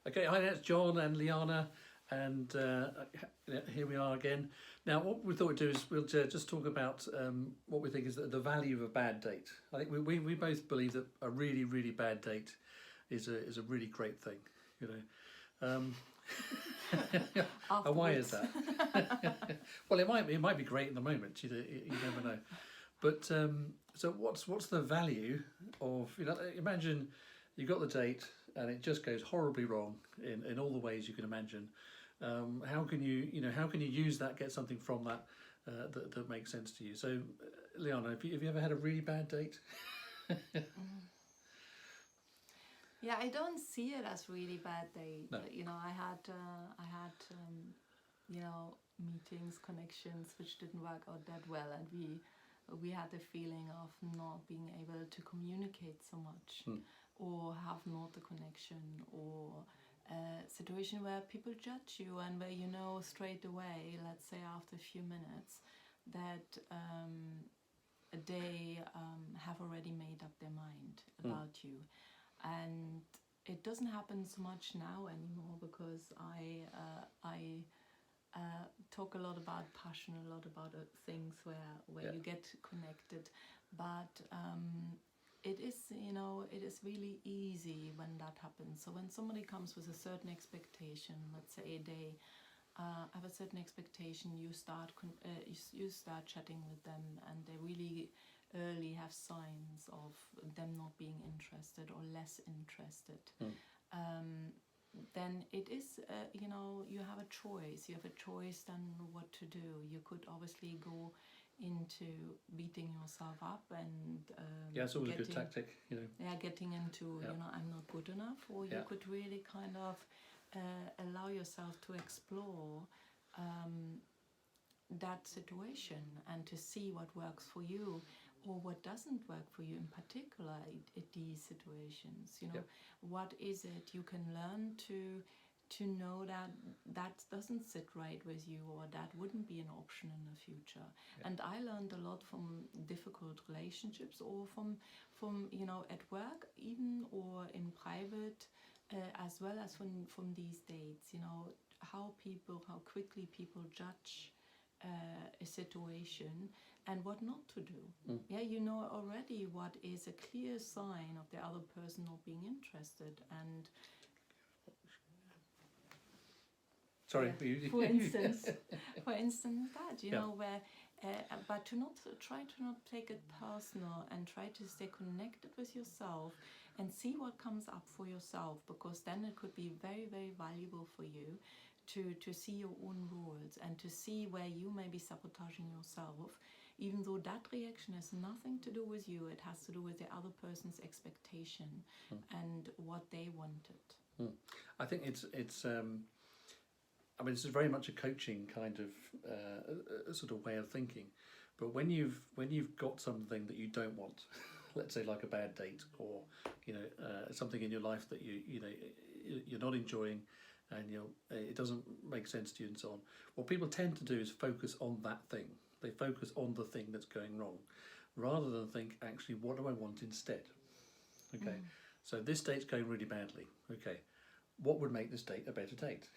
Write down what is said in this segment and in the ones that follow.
Okay, hi, that's John and Liana, and here we are again. Now, what we thought we'd do is we'll just talk about what we think is the value of a bad date. I think we both believe that a really, really bad date is a really great thing, you know. And why is that? Well, it might be great in the moment. You never know. But so what's the value of, imagine you got the date and it just goes horribly wrong in all the ways you can imagine. How can you use that, get something from that that makes sense to you? So, Liana, have you ever had a really bad date? Yeah, I don't see it as really bad date. No. I had meetings, connections which didn't work out that well, and we had the feeling of not being able to communicate so much, or have not the connection, or a situation where people judge you and where you know straight away, let's say after a few minutes, that they have already made up their mind about you. And it doesn't happen so much now anymore, because I talk a lot about passion, a lot about things where you get connected, but it is really easy when that happens. So when somebody comes with a certain expectation, let's say they have a certain expectation, you start chatting with them, and they really early have signs of them not being interested or less interested, then it is, you have a choice. You have a choice then what to do. You could obviously go into beating yourself up and It's always a good tactic, getting into I'm not good enough, or you could really kind of allow yourself to explore that situation and to see what works for you or what doesn't work for you in particular at these situations. What is it you can learn to know that doesn't sit right with you, or that wouldn't be an option in the future. And I learned a lot from difficult relationships, or from at work even, or in private, as well as from these dates. How quickly people judge a situation and what not to do. You know already what is a clear sign of the other person not being interested. And sorry, for instance that where but try to not take it personal, and try to stay connected with yourself and see what comes up for yourself, because then it could be very, very valuable for you to see your own rules and to see where you may be sabotaging yourself, even though that reaction has nothing to do with you. It has to do with the other person's expectation and what they wanted. I think it's this is very much a coaching kind of sort of way of thinking. But when you've got something that you don't want, let's say like a bad date, or something in your life that you're not enjoying, and it doesn't make sense to you, and so on. What people tend to do is focus on that thing. They focus on the thing that's going wrong, rather than think, actually, what do I want instead? Okay, so this date's going really badly. Okay, what would make this date a better date?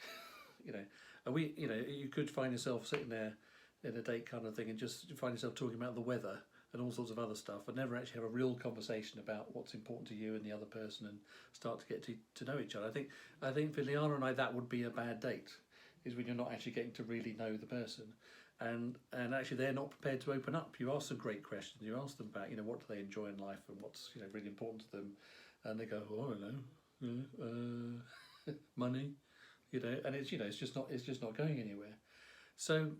And you could find yourself sitting there in a date kind of thing and just find yourself talking about the weather and all sorts of other stuff, and never actually have a real conversation about what's important to you and the other person, and start to get to know each other. I think for Liana and I, that would be a bad date, is when you're not actually getting to really know the person, and actually they're not prepared to open up. You ask them great questions. You ask them about what do they enjoy in life and what's really important to them, and they go, oh, I don't know, money, and it's just not going anywhere. So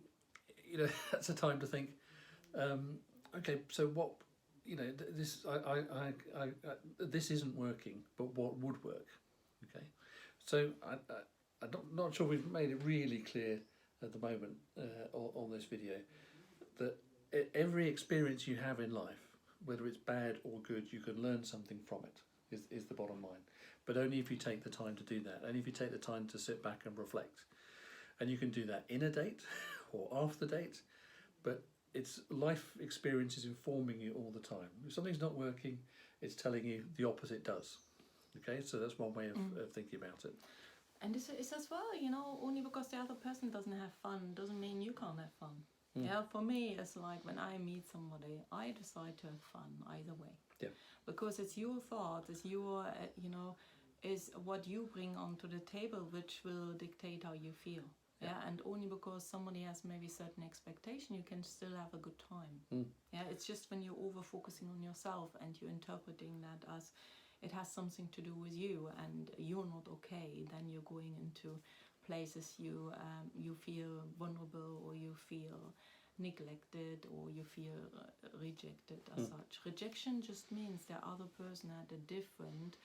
that's a time to think. Okay, so what this this isn't working, but what would work? Okay, so I'm not sure we've made it really clear at the moment on this video that every experience you have in life, whether it's bad or good, you can learn something from it. Is the bottom line, but only if you take the time to do that. Only if you take the time to sit back and reflect, and you can do that in a date or after the date, but it's life experience is informing you all the time. If something's not working, it's telling you the opposite does. Okay, so that's one way of thinking about it. And it's as well, you know, only because the other person doesn't have fun doesn't mean you can't have fun. Yeah, for me, it's like when I meet somebody, I decide to have fun either way. Yeah. Because it's your thought, it's your, is what you bring onto the table which will dictate how you feel. Yeah, and only because somebody has maybe certain expectation, you can still have a good time. Yeah, it's just when you're over focusing on yourself and you're interpreting that as it has something to do with you and you're not okay, then you're going into places you feel vulnerable, or you feel neglected, or you feel rejected as such. Rejection just means the other person had a different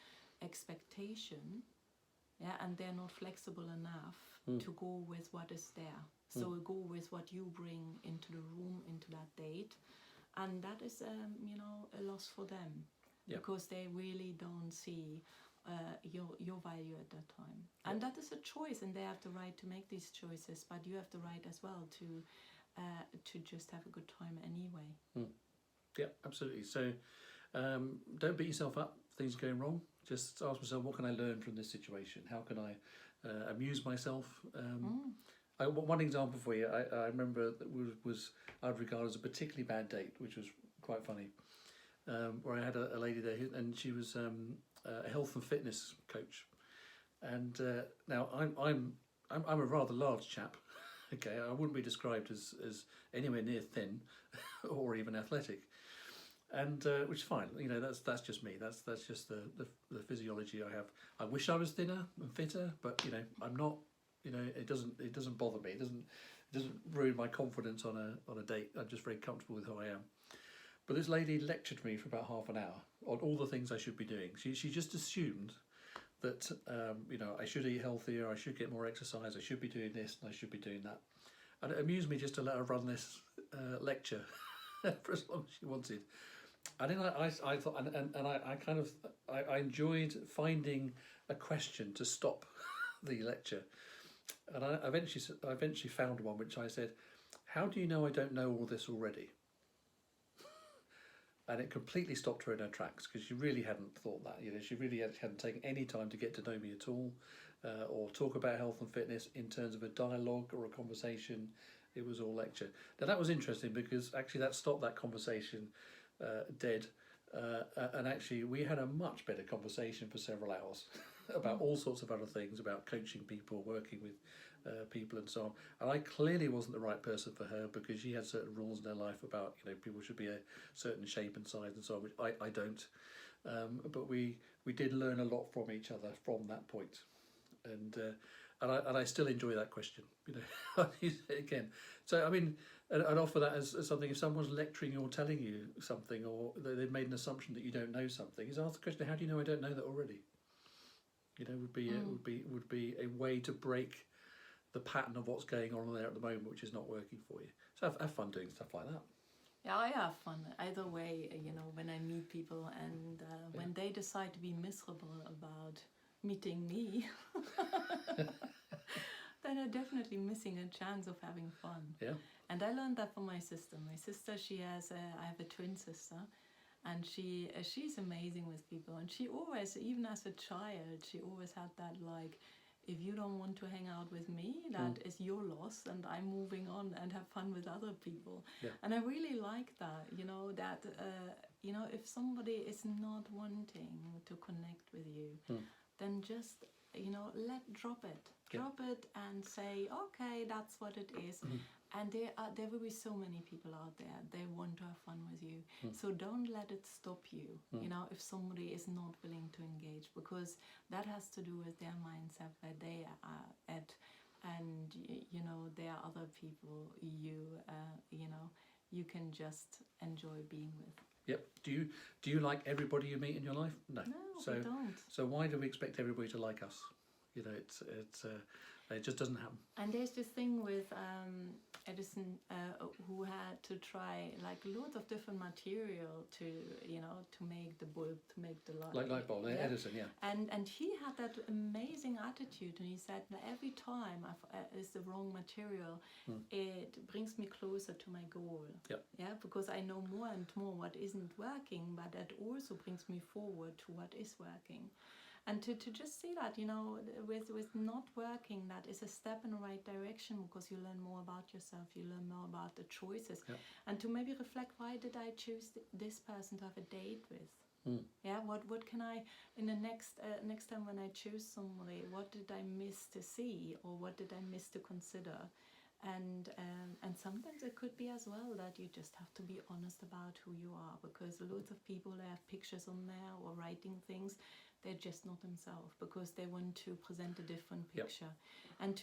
expectation, yeah, and they're not flexible enough to go with what is there. So go with what you bring into the room, into that date, and that is a loss for them, because they really don't see your value at that time. And that is a choice, and they have the right to make these choices, but you have the right as well to just have a good time anyway. Yeah, absolutely. So don't beat yourself up for things going wrong. Just ask myself, what can I learn from this situation? How can I amuse myself? One example for you, I remember that was I'd regard as a particularly bad date, which was quite funny, where I had a lady there, and she was a health and fitness coach, and now I'm a rather large chap. Okay, I wouldn't be described as anywhere near thin or even athletic, and which is fine. You know, that's just me. That's just the physiology I have. I wish I was thinner and fitter, but you know, I'm not. You know, it doesn't bother me. It doesn't ruin my confidence on a date. I'm just very comfortable with who I am. But this lady lectured me for about half an hour on all the things I should be doing. She just assumed that I should eat healthier, I should get more exercise, I should be doing this, and I should be doing that. And it amused me just to let her run this lecture for as long as she wanted. And then I thought, and I enjoyed finding a question to stop the lecture. And I eventually found one which I said, "How do you know I don't know all this already?" And it completely stopped her in her tracks, because she really hadn't thought that. You know, she really hadn't taken any time to get to know me at all, or talk about health and fitness in terms of a dialogue or a conversation. It was all lecture. Now that was interesting, because actually that stopped that conversation dead, and actually we had a much better conversation for several hours about all sorts of other things, about coaching people, working with people and so on. And I clearly wasn't the right person for her, because she had certain rules in her life about, you know, people should be a certain shape and size and so on, which I don't. But we did learn a lot from each other from that point. And I still enjoy that question, you know. I'll use it again. So I mean, I'd offer that as something. If someone's lecturing you or telling you something, or they've made an assumption that you don't know something, is ask the question, how do you know I don't know that already? You know, would be a way to break the pattern of what's going on there at the moment, which is not working for you. So have fun doing stuff like that. Yeah, I have fun either way. You know, when I meet people, and when they decide to be miserable about meeting me, then they're definitely missing a chance of having fun. Yeah. And I learned that from my sister. My sister, I have a twin sister, and she's amazing with people. And she always, even as a child, she always had that, like, if you don't want to hang out with me, that is your loss, and I'm moving on and have fun with other people. Yeah. And I really like that, you know, that, if somebody is not wanting to connect with you, then just, drop it. Drop it and say, okay, that's what it is. And there will be so many people out there, they want to have fun with you. So don't let it stop you, you know, if somebody is not willing to engage, because that has to do with their mindset, where they are at. And, you know, there are other people you can just enjoy being with. Yep. Do you like everybody you meet in your life? No. No, we don't. So why do we expect everybody to like us? You know, it just doesn't happen. And there's this thing with Edison, who had to try like loads of different material to make the bulb, to make the light. Like light bulb, yeah. Edison, yeah. And he had that amazing attitude, and he said, every time it's the wrong material, it brings me closer to my goal. Yep. Yeah, because I know more and more what isn't working, but that also brings me forward to what is working. And to just see that, you know, with not working, that is a step in the right direction, because you learn more about yourself, you learn more about the choices, and to maybe reflect, why did I choose this person to have a date with? Yeah, what can I, in the next time when I choose somebody, what did I miss to see, or what did I miss to consider? And sometimes it could be as well that you just have to be honest about who you are, because loads of people, they have pictures on there or writing things, they're just not themselves, because they want to present a different picture. And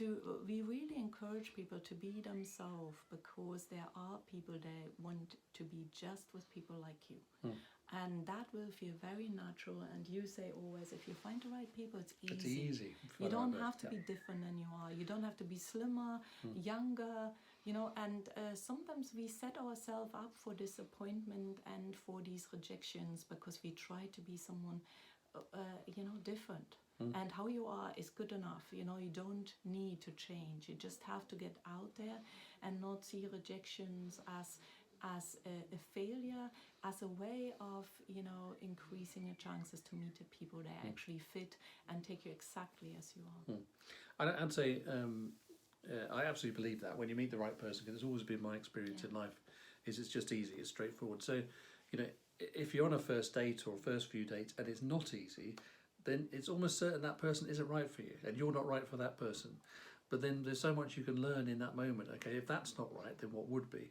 we really encourage people to be themselves, because there are people that want to be just with people like you. And that will feel very natural. And you say always, if you find the right people, it's easy. It's easy. You don't have to be different than you are. You don't have to be slimmer, younger, you know. And sometimes we set ourselves up for disappointment and for these rejections, because we try to be someone, you know, different. And how you are is good enough. You know, you don't need to change. You just have to get out there and not see rejections as a failure, as a way of, you know, increasing your chances to meet the people that actually fit and take you exactly as you are. I'd say I absolutely believe that when you meet the right person, because it's always been my experience in life, is it's just easy, it's straightforward. So, you know, if you're on a first date or first few dates and it's not easy, then it's almost certain that person isn't right for you, and you're not right for that person. But then there's so much you can learn in that moment. Okay, if that's not right, then what would be?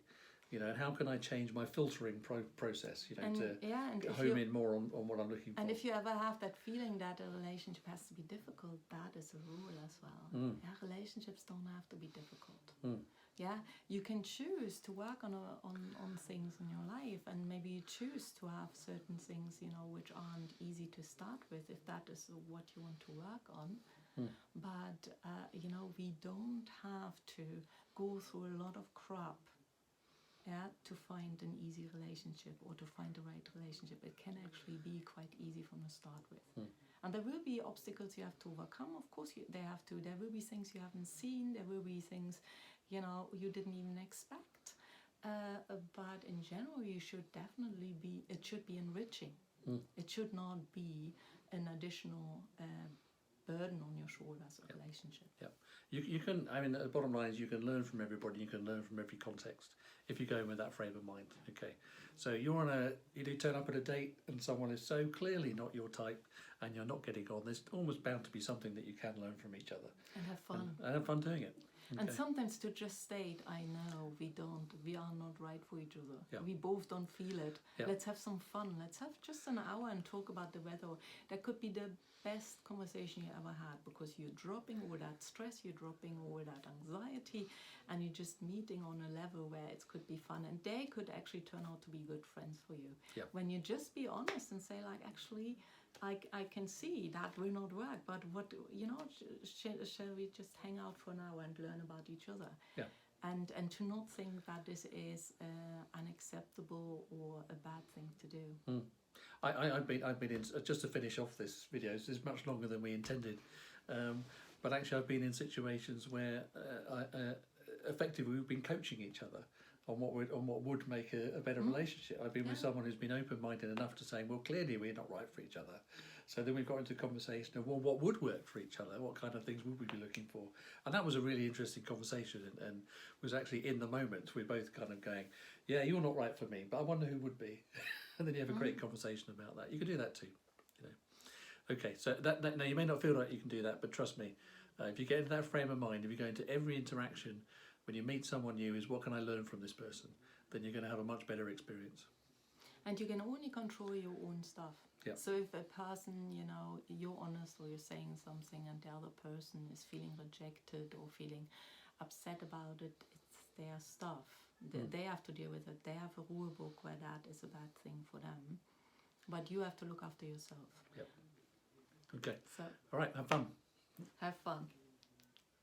You know, and how can I change my filtering process, you know, to home in more on what I'm looking for. And if you ever have that feeling that a relationship has to be difficult, that is a rule as well. Yeah, relationships don't have to be difficult. Yeah, you can choose to work on things in your life, and maybe you choose to have certain things, you know, which aren't easy to start with, if that is what you want to work on. But, you know, we don't have to go through a lot of crap, to find an easy relationship or to find the right relationship. It can actually be quite easy from the start with. And there will be obstacles you have to overcome. Of course, there will be things you haven't seen. There will be things, you know, you didn't even expect. But in general, you should definitely it should be enriching. It should not be an additional burden on your shoulders, a relationship. Yeah, you can, I mean, the bottom line is you can learn from everybody, you can learn from every context, if you go in with that frame of mind. Okay, so you do turn up at a date and someone is so clearly not your type and you're not getting on, there's almost bound to be something that you can learn from each other. And have fun. And have fun doing it. Okay. And sometimes to just state, I know we are not right for each other. Yeah. We both don't feel it. Yeah. Let's have some fun. Let's have just an hour and talk about the weather. That could be the best conversation you ever had, because you're dropping all that stress, you're dropping all that anxiety, and you're just meeting on a level where it could be fun, and they could actually turn out to be good friends for you. Yeah. When you just be honest and say, like, actually, I can see that will not work, but what, you know, shall we just hang out for an hour and learn about each other? Yeah. And to not think that this is unacceptable or a bad thing to do. I've been in, just to finish off this video, this is much longer than we intended, but actually I've been in situations where effectively we've been coaching each other on what would make a better relationship. I've been with someone who's been open-minded enough to say, well, clearly we're not right for each other. So then we've got into a conversation of, well, what would work for each other? What kind of things would we be looking for? And that was a really interesting conversation, and was actually in the moment. We're both kind of going, yeah, you're not right for me, but I wonder who would be. And then you have a great conversation about that. You can do that too, you know. Okay, so that now you may not feel like you can do that, but trust me, if you get into that frame of mind, if you go into every interaction, when you meet someone new, is what can I learn from this person? Then you're going to have a much better experience. And you can only control your own stuff. Yeah. So if a person, you know, you're honest or you're saying something and the other person is feeling rejected or feeling upset about it, it's their stuff. They have to deal with it. They have a rule book where that is a bad thing for them. But you have to look after yourself. Yep. Okay. So all right, have fun. Have fun.